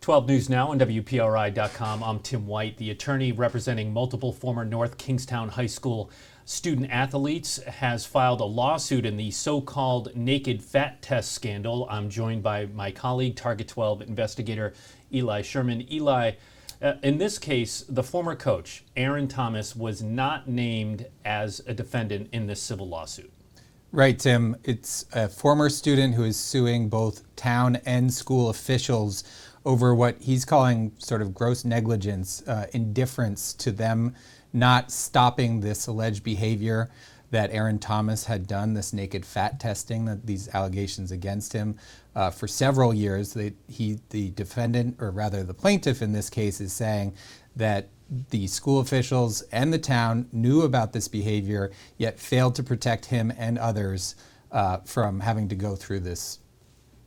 12 News Now on WPRI.com. I'm Tim White, the attorney representing multiple former North Kingstown High School student athletes, has filed a lawsuit in the so-called naked fat test scandal. I'm joined by my colleague, Target 12 investigator Eli Sherman. Eli, in this case, the former coach, Aaron Thomas, was not named as a defendant in this civil lawsuit. Right, Tim. It's a former student who is suing both town and school officials over what he's calling sort of gross negligence, indifference to them not stopping this alleged behavior that Aaron Thomas had done, this naked fat testing, that these allegations against him for several years. The defendant, or rather the plaintiff in this case, is saying that the school officials and the town knew about this behavior, yet failed to protect him and others from having to go through this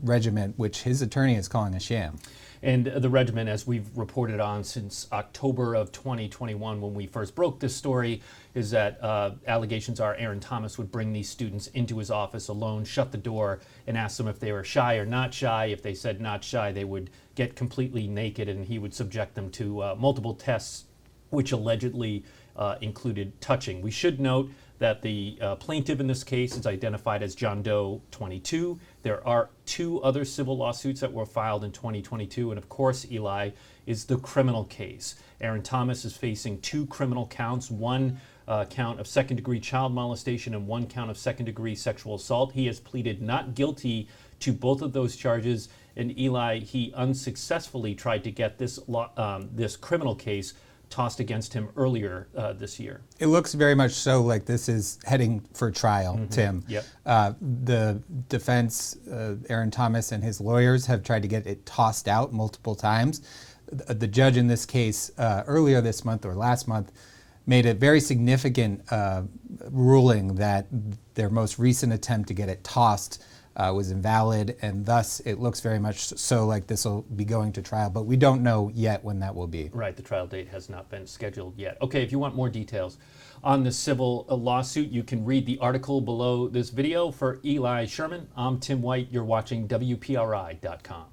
regimen, which his attorney is calling a sham. And the regimen, as we've reported on since October of 2021, when we first broke this story, is that allegations are Aaron Thomas would bring these students into his office alone, shut the door, and ask them if they were shy or not shy. If they said not shy, they would get completely naked, and he would subject them to multiple tests, which allegedly included touching. We should note that the plaintiff in this case is identified as John Doe 22. There are two other civil lawsuits that were filed in 2022, and of course, Eli, is the criminal case. Aaron Thomas is facing two criminal counts, one count of second-degree child molestation and one count of second-degree sexual assault. He has pleaded not guilty to both of those charges, and Eli, he unsuccessfully tried to get this criminal case tossed against him earlier this year. It looks very much so like this is heading for trial, Tim. Yep. The defense, Aaron Thomas and his lawyers, have tried to get it tossed out multiple times. The judge in this case earlier this month or last month made a very significant ruling that their most recent attempt to get it tossed was invalid, and thus it looks very much so like this will be going to trial, but we don't know yet when that will be. Right, the trial date has not been scheduled yet. Okay, if you want more details on the civil lawsuit, you can read the article below this video. For Eli Sherman, I'm Tim White. You're watching WPRI.com.